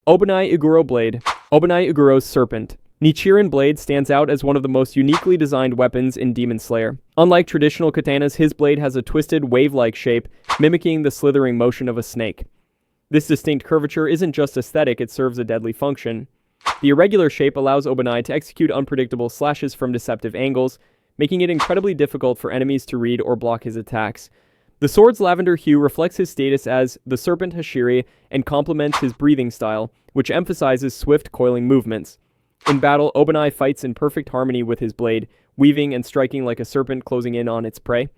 Obanai Iguro Blade. Obanai Iguro's Serpent. Nichirin Blade stands out as one of the most uniquely designed weapons in Demon Slayer. Unlike traditional katanas, his blade has a twisted, wave-like shape, mimicking the slithering motion of a snake. This distinct curvature isn't just aesthetic, it serves a deadly function. The irregular shape allows Obanai to execute unpredictable slashes from deceptive angles, making it incredibly difficult for enemies to read or block his attacks. The sword's lavender hue reflects his status as the Serpent Hashira and complements his breathing style, which emphasizes swift coiling movements. In battle, Obanai fights in perfect harmony with his blade, weaving and striking like a serpent closing in on its prey.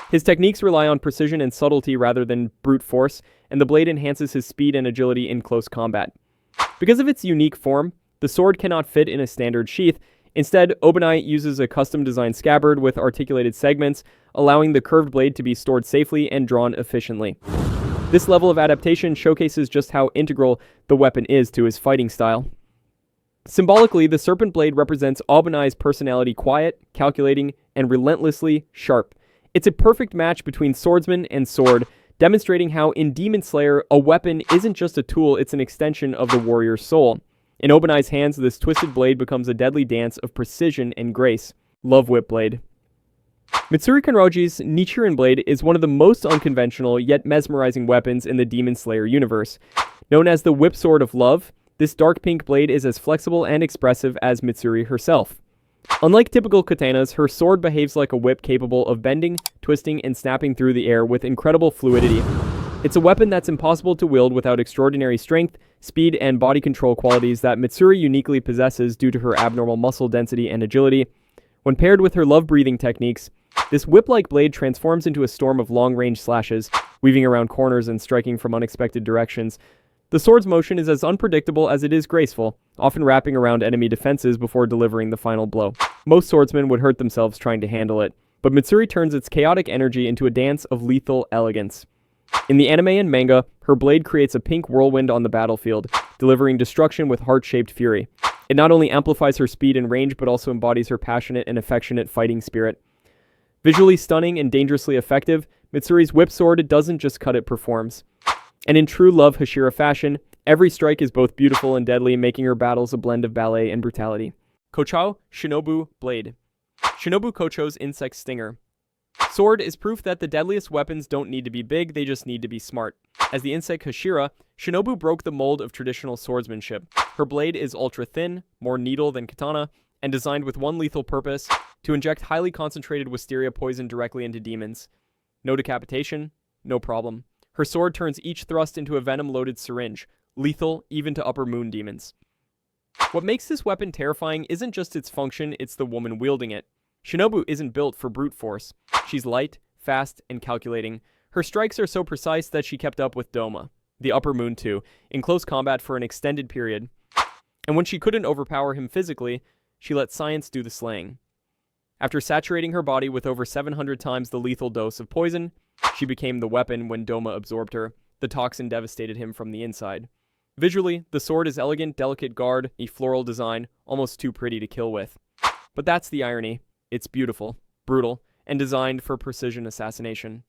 His techniques rely on precision and subtlety rather than brute force, and the blade enhances his speed and agility in close combat. Because of its unique form, the sword cannot fit in a standard sheath. Instead, Obanai uses a custom-designed scabbard with articulated segments, allowing the curved blade to be stored safely and drawn efficiently. This level of adaptation showcases just how integral the weapon is to his fighting style. Symbolically, the Serpent Blade represents Obanai's personality: quiet, calculating, and relentlessly sharp. It's a perfect match between swordsman and sword, demonstrating how in Demon Slayer, a weapon isn't just a tool, it's an extension of the warrior's soul. In Obanai's hands, this twisted blade becomes a deadly dance of precision and grace. Love Whip Blade. Mitsuri Kanroji's Nichirin Blade is one of the most unconventional yet mesmerizing weapons in the Demon Slayer universe. Known as the Whip Sword of Love, this dark pink blade is as flexible and expressive as Mitsuri herself. Unlike typical katanas, her sword behaves like a whip capable of bending, twisting, and snapping through the air with incredible fluidity. It's a weapon that's impossible to wield without extraordinary strength, speed, and body control qualities that Mitsuri uniquely possesses due to her abnormal muscle density and agility. When paired with her love-breathing techniques, this whip-like blade transforms into a storm of long-range slashes, weaving around corners and striking from unexpected directions. The sword's motion is as unpredictable as it is graceful, often wrapping around enemy defenses before delivering the final blow. Most swordsmen would hurt themselves trying to handle it, but Mitsuri turns its chaotic energy into a dance of lethal elegance. In the anime and manga, her blade creates a pink whirlwind on the battlefield, delivering destruction with heart-shaped fury. It not only amplifies her speed and range, but also embodies her passionate and affectionate fighting spirit. Visually stunning and dangerously effective, Mitsuri's whip sword doesn't just cut, it performs. And in true Love Hashira fashion, every strike is both beautiful and deadly, making her battles a blend of ballet and brutality. Kochou Shinobu Blade. Shinobu Kochou's Insect Stinger. Sword is proof that the deadliest weapons don't need to be big, they just need to be smart. As the insect Hashira, Shinobu broke the mold of traditional swordsmanship. Her blade is ultra-thin, more needle than katana, and designed with one lethal purpose: to inject highly concentrated wisteria poison directly into demons. No decapitation, no problem. Her sword turns each thrust into a venom-loaded syringe, lethal even to upper moon demons. What makes this weapon terrifying isn't just its function, it's the woman wielding it. Shinobu isn't built for brute force. She's light, fast, and calculating. Her strikes are so precise that she kept up with Doma, the upper moon too, in close combat for an extended period. And when she couldn't overpower him physically, she let science do the slaying. After saturating her body with over 700 times the lethal dose of poison, she became the weapon when Doma absorbed her. The toxin devastated him from the inside. Visually, the sword is elegant, delicate guard, a floral design, almost too pretty to kill with. But that's the irony. It's beautiful, brutal, and designed for precision assassination.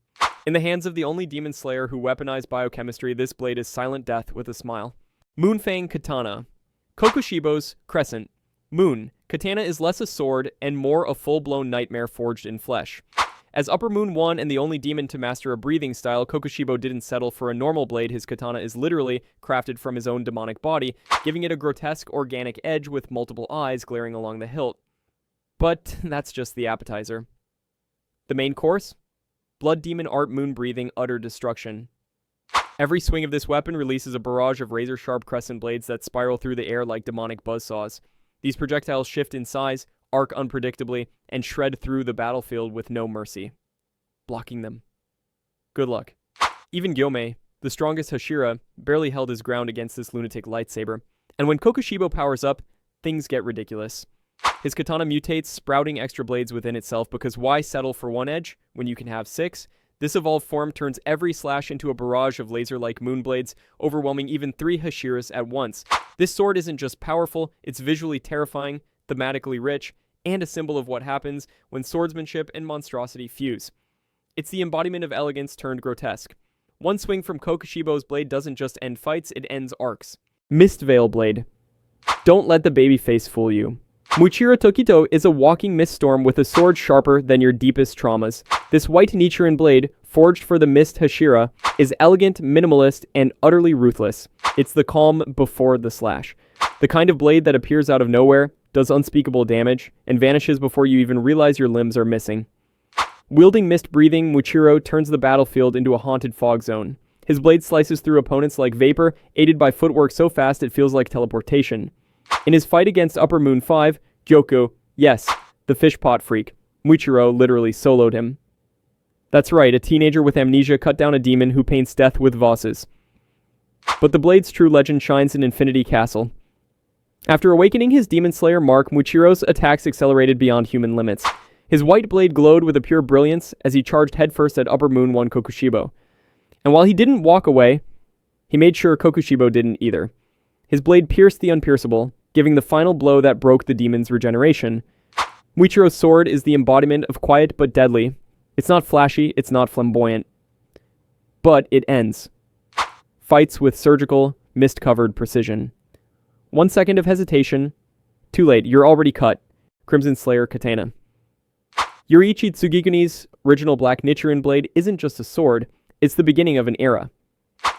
In the hands of the only demon slayer who weaponized biochemistry, this blade is silent death with a smile. Moonfang Katana. Kokushibo's Crescent. Moon. Katana is less a sword and more a full-blown nightmare forged in flesh. As Upper Moon 1 and the only demon to master a breathing style, Kokushibo didn't settle for a normal blade. His katana is literally crafted from his own demonic body, giving it a grotesque, organic edge with multiple eyes glaring along the hilt. But that's just the appetizer. The main course? Blood Demon Art Moon-breathing utter destruction. Every swing of this weapon releases a barrage of razor-sharp crescent blades that spiral through the air like demonic buzzsaws. These projectiles shift in size, arc unpredictably, and shred through the battlefield with no mercy, blocking them. Good luck. Even Gyomei, the strongest Hashira, barely held his ground against this lunatic lightsaber. And when Kokushibo powers up, things get ridiculous. His katana mutates, sprouting extra blades within itself, because why settle for one edge when you can have 6? This evolved form turns every slash into a barrage of laser-like moonblades, overwhelming even 3 Hashiras at once. This sword isn't just powerful, it's visually terrifying, thematically rich, and a symbol of what happens when swordsmanship and monstrosity fuse. It's the embodiment of elegance turned grotesque. One swing from Kokushibo's blade doesn't just end fights, it ends arcs. Mist Veil Blade. Don't let the baby face fool you. Muichiro Tokito is a walking mist storm with a sword sharper than your deepest traumas. This white Nichirin blade, forged for the Mist Hashira, is elegant, minimalist, and utterly ruthless. It's the calm before the slash. The kind of blade that appears out of nowhere, does unspeakable damage, and vanishes before you even realize your limbs are missing. Wielding mist-breathing, Muichiro turns the battlefield into a haunted fog zone. His blade slices through opponents like vapor, aided by footwork so fast it feels like teleportation. In his fight against Upper Moon 5, Gyoko, yes, the fishpot freak, Muichiro literally soloed him. That's right, a teenager with amnesia cut down a demon who paints death with vases. But the blade's true legend shines in Infinity Castle. After awakening his Demon Slayer mark, Muichiro's attacks accelerated beyond human limits. His white blade glowed with a pure brilliance as he charged headfirst at Upper Moon 1 Kokushibo. And while he didn't walk away, he made sure Kokushibo didn't either. His blade pierced the unpierceable, giving the final blow that broke the demon's regeneration. Muichiro's sword is the embodiment of quiet but deadly. It's not flashy, it's not flamboyant. But it ends. Fights with surgical, mist-covered precision. 1 second of hesitation. Too late, you're already cut. Crimson Slayer Katana. Yuriichi Tsugikuni's original black Nichirin blade isn't just a sword, it's the beginning of an era.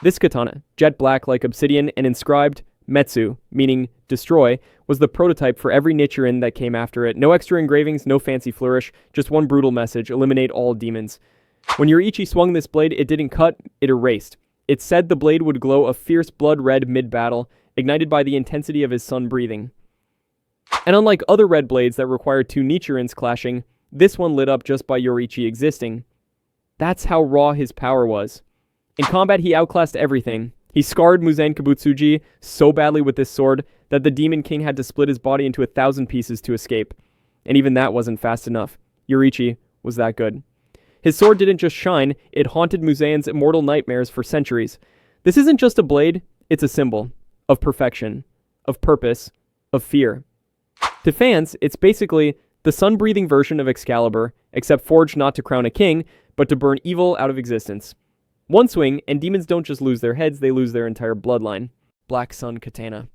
This katana, jet black like obsidian and inscribed Metsu, meaning destroy, was the prototype for every Nichirin that came after it. No extra engravings, no fancy flourish, just one brutal message: eliminate all demons. When Yuriichi swung this blade, it didn't cut, it erased. It said the blade would glow a fierce blood red mid-battle, ignited by the intensity of his sun breathing. And unlike other red blades that required two Nichirins clashing, this one lit up just by Yoriichi existing. That's how raw his power was. In combat, he outclassed everything. He scarred Muzen Kabutsuji so badly with this sword that the Demon King had to split his body into 1,000 pieces to escape. And even that wasn't fast enough. Yoriichi was that good. His sword didn't just shine, it haunted Muzen's immortal nightmares for centuries. This isn't just a blade, it's a symbol. Of perfection. Of purpose. Of fear. To fans, it's basically the sun-breathing version of Excalibur, except forged not to crown a king, but to burn evil out of existence. One swing, and demons don't just lose their heads, they lose their entire bloodline. Black Sun Katana.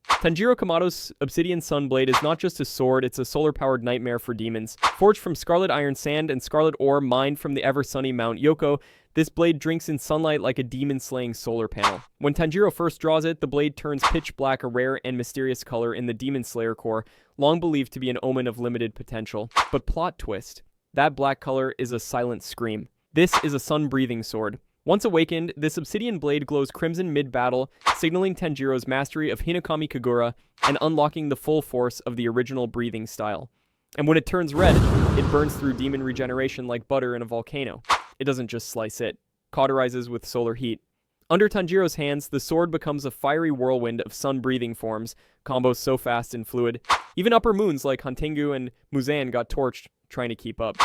Tanjiro Kamato's Obsidian Sun Blade is not just a sword, it's a solar-powered nightmare for demons. Forged from scarlet iron sand and scarlet ore mined from the ever-sunny Mount Yoko, this blade drinks in sunlight like a demon-slaying solar panel. When Tanjiro first draws it, the blade turns pitch black, a rare and mysterious color in the Demon Slayer core, long believed to be an omen of limited potential. But plot twist. That black color is a silent scream. This is a sun-breathing sword. Once awakened, this obsidian blade glows crimson mid-battle, signaling Tanjiro's mastery of Hinokami Kagura and unlocking the full force of the original breathing style. And when it turns red, it burns through demon regeneration like butter in a volcano. It doesn't just slice it, cauterizes with solar heat. Under Tanjiro's hands, the sword becomes a fiery whirlwind of sun-breathing forms, combos so fast and fluid. Even upper moons like Hantengu and Muzan got torched trying to keep up.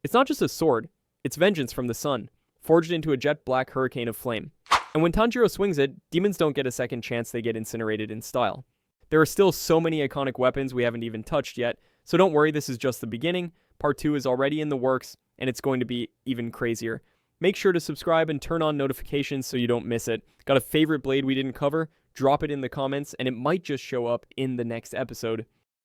It's not just a sword, it's vengeance from the sun, forged into a jet-black hurricane of flame. And when Tanjiro swings it, demons don't get a second chance, they get incinerated in style. There are still so many iconic weapons we haven't even touched yet, so don't worry, this is just the beginning. Part 2 is already in the works, and it's going to be even crazier. Make sure to subscribe and turn on notifications so you don't miss it. Got a favorite blade we didn't cover? Drop it in the comments, and it might just show up in the next episode.